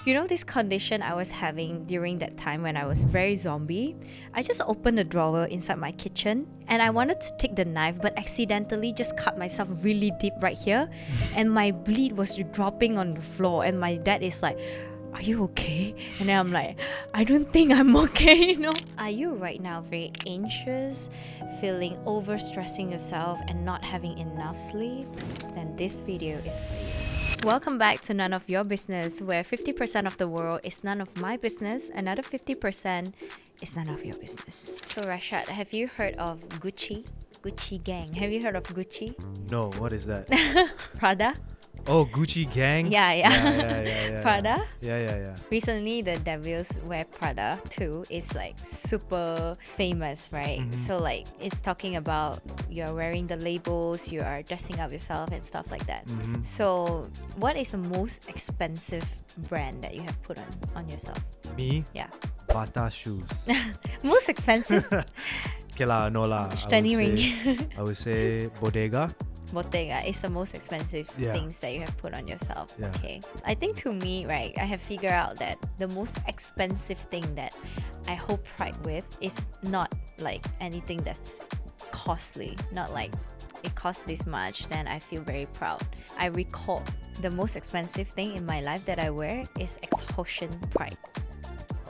You know this condition I was having during that time when I was very zombie? I just opened a drawer inside my kitchen and I wanted to take the knife but accidentally just cut myself really deep right here and my bleed was dropping on the floor and my dad is like, are you okay? And then I'm like, I don't think I'm okay, you know? Are you right now very anxious, feeling overstressing yourself and not having enough sleep? Then this video is for you. Welcome back to None of Your Business, where 50% of the world is none of my business, another 50% is none of your business. So Rashad, have you heard of Gucci? Gucci gang. Have you heard of Gucci? No, what is that? Prada? Oh, Gucci gang? Yeah. Prada? Yeah. Recently, the Devils wear Prada too. It's like super famous, right? So like it's talking about you're wearing the labels, you are dressing up yourself and stuff like that. So what is the most expensive brand that you have put on yourself? Me? Yeah. Bata shoes. Most expensive? Okay lah, no lah. 20 ringgit. I would say Bodega. Bottega is the most expensive things that you have put on yourself. Yeah. Okay. I think to me, right, I have figured out that the most expensive thing that I hold pride with is not like anything that's costly. Not like it costs this much, then I feel very proud. I recall the most expensive thing in my life that I wear is Exhaustion Pride.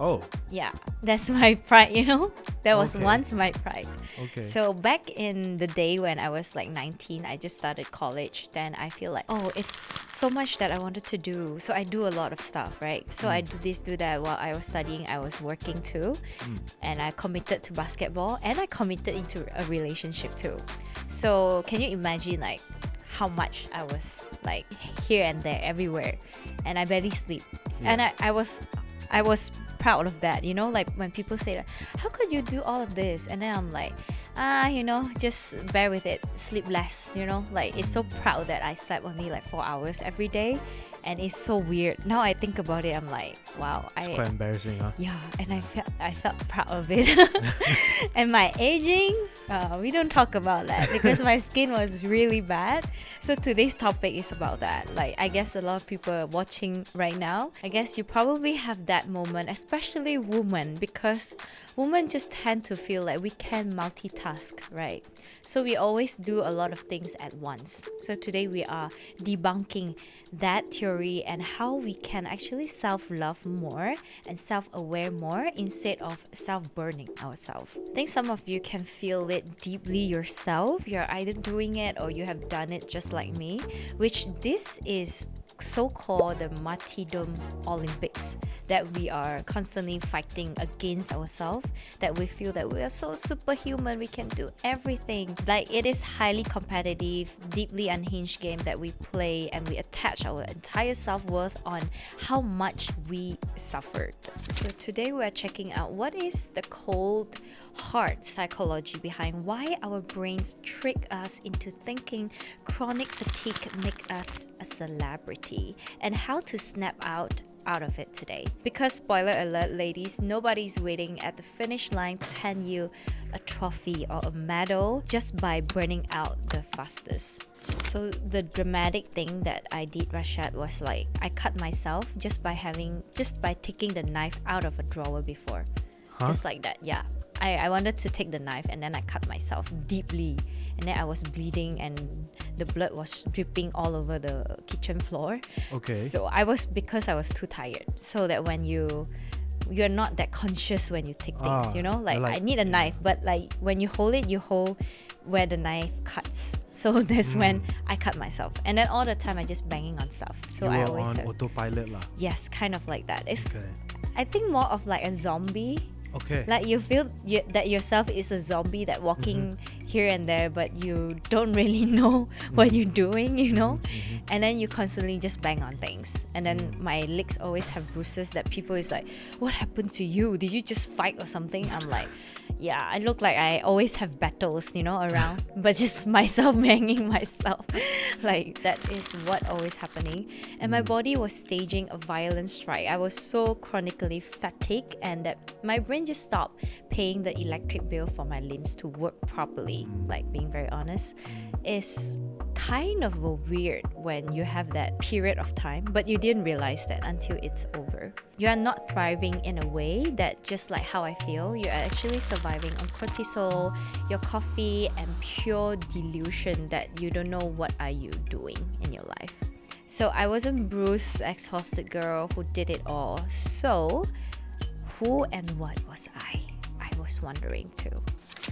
Oh. Yeah, that's my pride, you know? That was Okay. once my pride. Okay. So back in the day when I was like 19, I just started college. Then I feel like, oh, it's so much that I wanted to do. So I do a lot of stuff, right? So I do this, do that. While I was studying, I was working too. And I committed to basketball and I committed into a relationship too. So can you imagine like how much I was like here and there, everywhere. And I barely sleep. Yeah. And I was proud of that, you know, like when people say that, how could you do all of this? And then I'm like, you know, just bear with it, sleep less, you know, like it's so proud that I slept only like 4 hours every day. And it's so weird. Now I think about it, I'm like, wow. It's quite embarrassing, huh? Yeah, and I felt proud of it. And my aging, we don't talk about that because my skin was really bad. So today's topic is about that. Like, I guess a lot of people are watching right now. I guess you probably have that moment, especially women, because women just tend to feel like we can multitask, right? So we always do a lot of things at once. So today we are debunking that theory and how we can actually self-love more and self-aware more instead of self-burning ourselves. I think some of you can feel it deeply yourself. You're either doing it or you have done it just like me, which this is so-called the Martyrdom Olympics, that we are constantly fighting against ourselves, that we feel that we are so superhuman, we can do everything. Like, it is highly competitive, deeply unhinged game that we play, and we attach our entire self-worth on how much we suffered. So today we are checking out what is the cold, hard psychology behind why our brains trick us into thinking chronic fatigue make us a celebrity, and how to snap out of it today. Because spoiler alert, ladies, nobody's waiting at the finish line to hand you a trophy or a medal just by burning out the fastest. So the dramatic thing that I did, Rashad, was like I cut myself just by taking the knife out of a drawer before. Just like that. Yeah, I wanted to take the knife and then I cut myself deeply, and then I was bleeding and the blood was dripping all over the kitchen floor. Okay. So because I was too tired. So that when you're not that conscious when you take things, you know, like I need a knife, but like when you hold it, you hold where the knife cuts. So that's when I cut myself, and then all the time I just banging on stuff. So you I were always on autopilot lah. yes, kind of like that. It's Okay. I think more of like a zombie. Okay. Like you feel that yourself is a zombie that walking here and there, but you don't really know what you're doing, you know? And then you constantly just bang on things. And then my legs always have bruises that people is like, what happened to you? Did you just fight or something? I'm like, yeah, I look like I always have battles, you know, around, but just myself banging myself. Like that is what always happening. And my body was staging a violent strike. I was so chronically fatigued, and that my brain just stopped paying the electric bill for my limbs to work properly. Like, being very honest, is kind of weird when you have that period of time, but you didn't realize that until it's over. You are not thriving in a way that, just like how I feel, you're actually surviving on cortisol, your coffee, and pure delusion that you don't know what are you doing in your life. So I was a bruised, exhausted girl who did it all. So who and what was I? I was wondering too.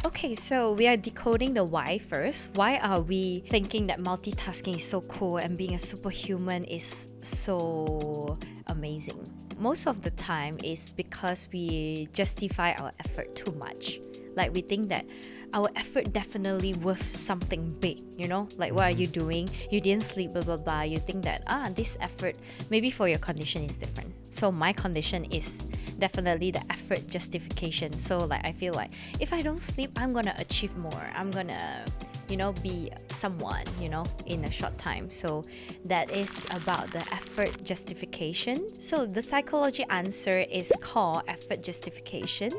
Okay, so we are decoding the why first. Why are we thinking that multitasking is so cool and being a superhuman is so amazing? Most of the time is because we justify our effort too much. Like we think that our effort definitely worth something big, you know? Like what are you doing? You didn't sleep, blah, blah, blah. You think that, this effort, maybe for your condition is different. So my condition is definitely the effort justification. So like I feel like if I don't sleep, I'm gonna achieve more. I'm gonna, be someone, in a short time. So that is about the effort justification. So the psychology answer is called effort justification.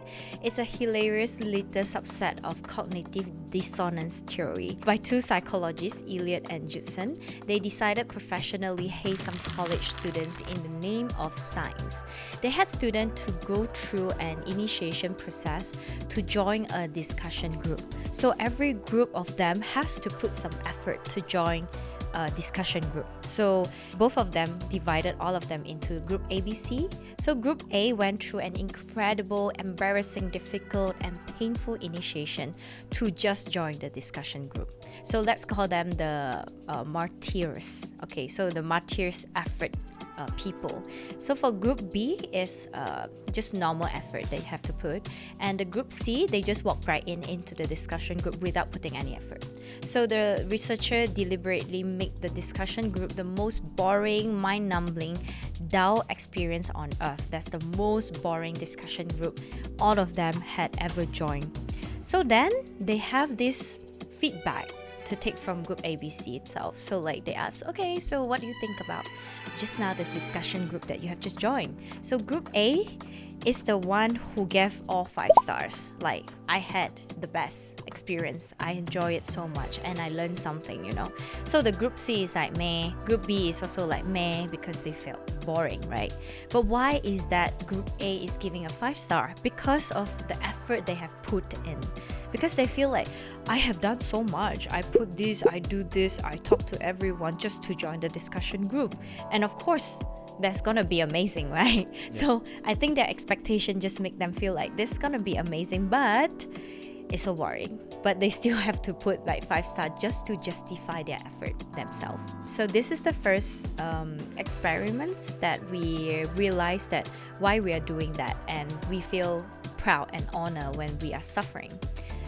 It's a hilarious little subset of cognitive dissonance theory by two psychologists, Elliott and Judson. They decided professionally haze some college students in the name of science. They had students to go through an initiation process to join a discussion group. So every group of them has to put some effort to join a discussion group. So both of them divided all of them into group ABC. So group A went through an incredible, embarrassing, difficult, and painful initiation to just join the discussion group. So let's call them the martyrs. Okay, so the martyrs effort people. So for group B is just normal effort they have to put, and the group C, they just walk right into the discussion group without putting any effort. So the researcher deliberately made the discussion group the most boring, mind-numbing, dull experience on earth. That's the most boring discussion group all of them had ever joined. So then they have this feedback to take from group ABC itself. So like they ask, okay, so what do you think about just now the discussion group that you have just joined? So group A is the one who gave all 5 stars. Like, I had the best experience. I enjoy it so much and I learned something, So the group C is like meh. Group B is also like meh because they felt boring, right? But why is that group A is giving a 5-star? Because of the effort they have put in. Because they feel like, I have done so much. I put this, I do this, I talk to everyone just to join the discussion group. And of course, that's gonna be amazing, right? Yeah. So I think their expectation just make them feel like this is gonna be amazing, but it's so boring. But they still have to put like 5 stars just to justify their effort themselves. So this is the first experiment that we realize that why we are doing that, and we feel proud and honor when we are suffering.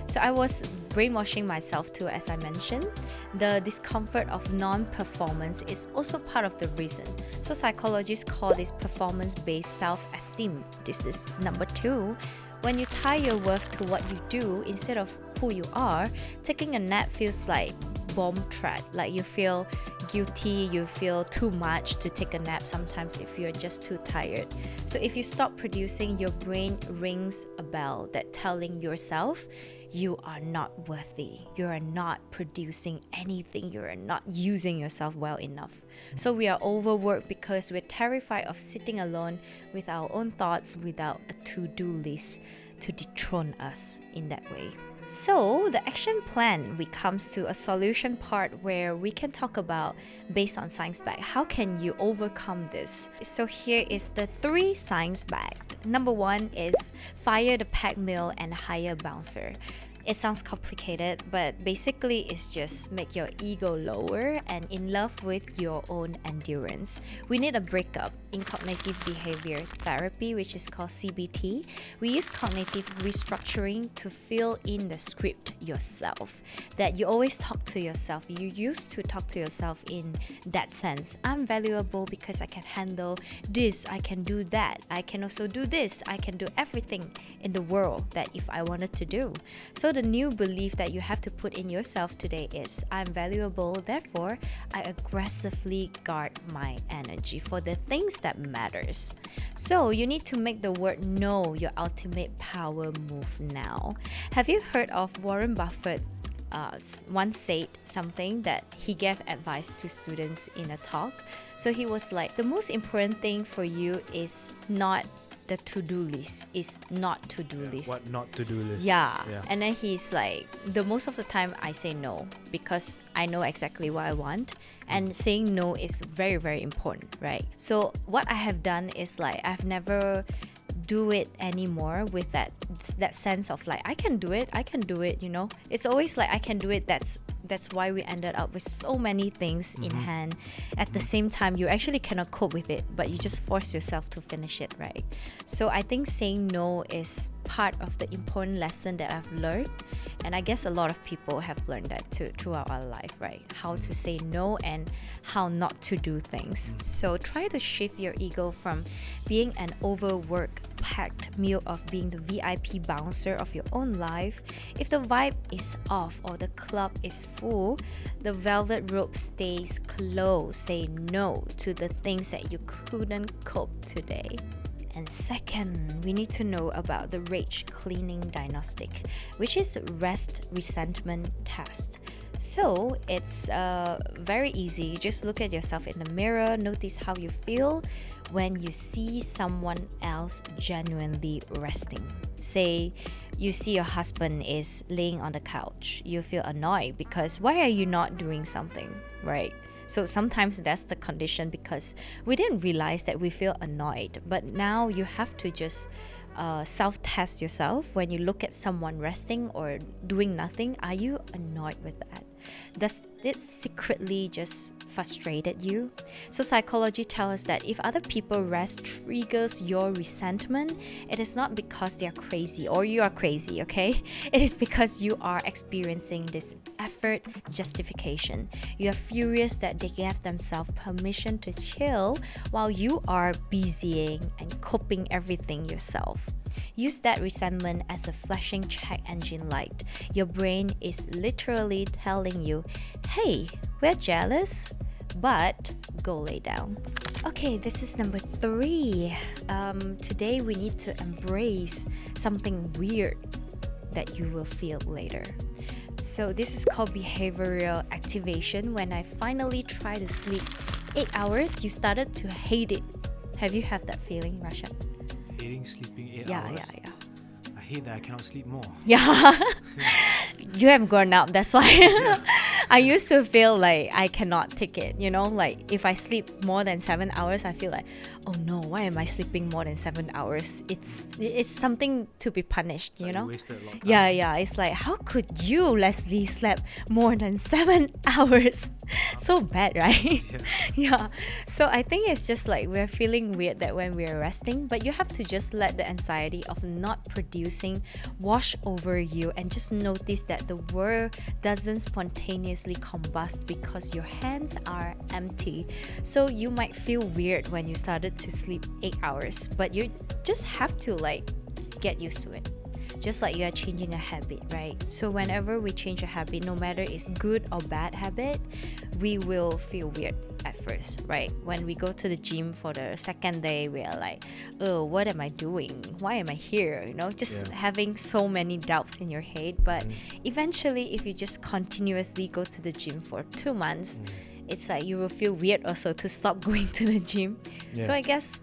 So I was brainwashing myself too, as I mentioned. The discomfort of non-performance is also part of the reason. So psychologists call this performance-based self-esteem. This is number 2. When you tie your worth to what you do instead of who you are, taking a nap feels like bomb threat. Like you feel guilty, you feel too much to take a nap sometimes if you're just too tired. So if you stop producing, your brain rings a bell that telling yourself you are not worthy, you are not producing anything, you are not using yourself well enough. So we are overworked because we're terrified of sitting alone with our own thoughts without a to-do list to dethrone us in that way. So the action plan, we comes to a solution part where we can talk about, based on science back, how can you overcome this? So here is the 3 science back. Number 1 is fire the pack mule and hire bouncer. It sounds complicated, but basically it's just make your ego lower and in love with your own endurance. We need a breakup. In cognitive behavior therapy, which is called CBT, we use cognitive restructuring to fill in the script yourself. That you always talk to yourself. You used to talk to yourself in that sense. I'm valuable because I can handle this, I can do that, I can also do this, I can do everything in the world that if I wanted to do. So the new belief that you have to put in yourself today is, I'm valuable, therefore I aggressively guard my energy for the things that matters. So you need to make the word no your ultimate power move now. Have you heard of Warren Buffett once said something that he gave advice to students in a talk. So he was like, the most important thing for you is not the to-do list, is not to-do list. What not to do list? Yeah. And then he's like, the most of the time I say no because I know exactly what I want, and saying no is very, very important, right? So what I have done is like, I've never do it anymore with that sense of like, I can do it, you know. It's always like, I can do it. That's why we ended up with so many things in hand. At the same time, you actually cannot cope with it, but you just force yourself to finish it, right? So I think saying no is part of the important lesson that I've learned, and I guess a lot of people have learned that too throughout our life, right? How to say no and how not to do things. So try to shift your ego from being an overworked packed mule of being the VIP bouncer of your own life. If the vibe is off or the club is full, the velvet rope stays closed. Say no to the things that you couldn't cope today. And second, we need to know about the rage cleaning diagnostic, which is rest resentment test. So it's very easy. Just look at yourself in the mirror, notice how you feel when you see someone else genuinely resting. Say you see your husband is laying on the couch, you feel annoyed because why are you not doing something, right? So sometimes that's the condition because we didn't realize that we feel annoyed. But now you have to just self-test yourself. When you look at someone resting or doing nothing, are you annoyed with that? Does it secretly just frustrated you? So psychology tells us that if other people rest triggers your resentment, it is not because they are crazy or you are crazy, okay? It is because you are experiencing this effort justification. You are furious that they gave themselves permission to chill while you are busying and coping everything yourself. Use that resentment as a flashing check engine light. Your brain is literally telling you, hey, we're jealous, but go lay down. Okay, this is number 3. Today we need to embrace something weird that you will feel later. So this is called behavioral activation. When I finally tried to sleep 8 hours, you started to hate it. Have you had that feeling, Rasha? Hating sleeping 8 hours? Yeah. I hate that I cannot sleep more. Yeah. You have grown up, that's why. Yeah. I used to feel like I cannot take it, you know, like if I sleep more than 7 hours, I feel like, oh no, why am I sleeping more than 7 hours? It's something to be punished, you know? You wasted a lot of time. Yeah, it's like, how could you, Lesley, slept more than 7 hours? So bad, right? Yeah. So I think it's just like we're feeling weird that when we're resting, but you have to just let the anxiety of not producing wash over you and just notice that the world doesn't spontaneously combust because your hands are empty. So you might feel weird when you started to sleep 8 hours, but you just have to like get used to it. Just like you are changing a habit, right? So whenever we change a habit, no matter it's good or bad habit, we will feel weird at first, right? When we go to the gym for the second day, we are like, oh, what am I doing? Why am I here? You know, just having so many doubts in your head. But eventually, if you just continuously go to the gym for 2 months, it's like you will feel weird also to stop going to the gym. So I guess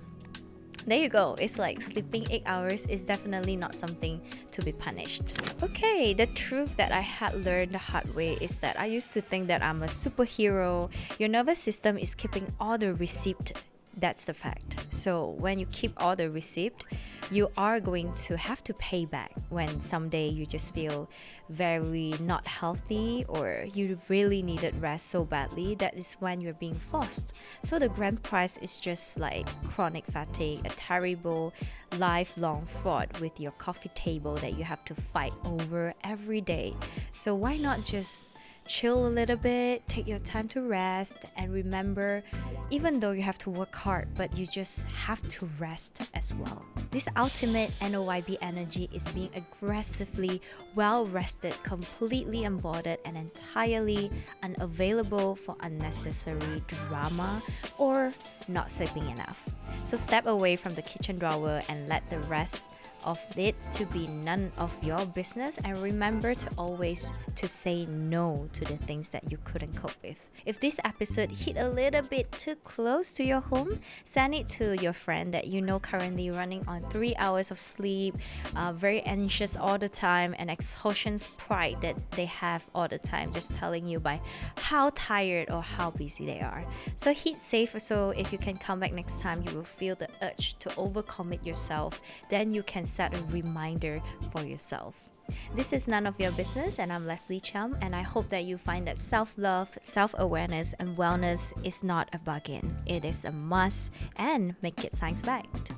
there you go. It's like sleeping 8 hours is definitely not something to be punished. Okay, the truth that I had learned the hard way is that I used to think that I'm a superhero. Your nervous system is keeping all the receipt. That's the fact. So when you keep all the receipt, you are going to have to pay back when someday you just feel very not healthy or you really needed rest so badly. That is when you're being forced. So the grand prize is just like chronic fatigue, a terrible lifelong fraud with your coffee table that you have to fight over every day. So why not just chill a little bit, take your time to rest, and remember, even though you have to work hard, but you just have to rest as well. This ultimate NOYB energy is being aggressively well-rested, completely embodied, and entirely unavailable for unnecessary drama or not sleeping enough. So step away from the kitchen drawer and let the rest of it to be none of your business, and remember to always to say no to the things that you couldn't cope with. If this episode hit a little bit too close to your home, send it to your friend that you know currently running on 3 hours of sleep, very anxious all the time, and exhaustion pride that they have all the time, just telling you by how tired or how busy they are. So hit save, so if you can come back next time, you will feel the urge to overcommit yourself. Then you can set a reminder for yourself. This is None of Your Business, and I'm Lesley Cheam, and I hope that you find that self-love, self-awareness, and wellness is not a bargain. It is a must, and make it science-backed.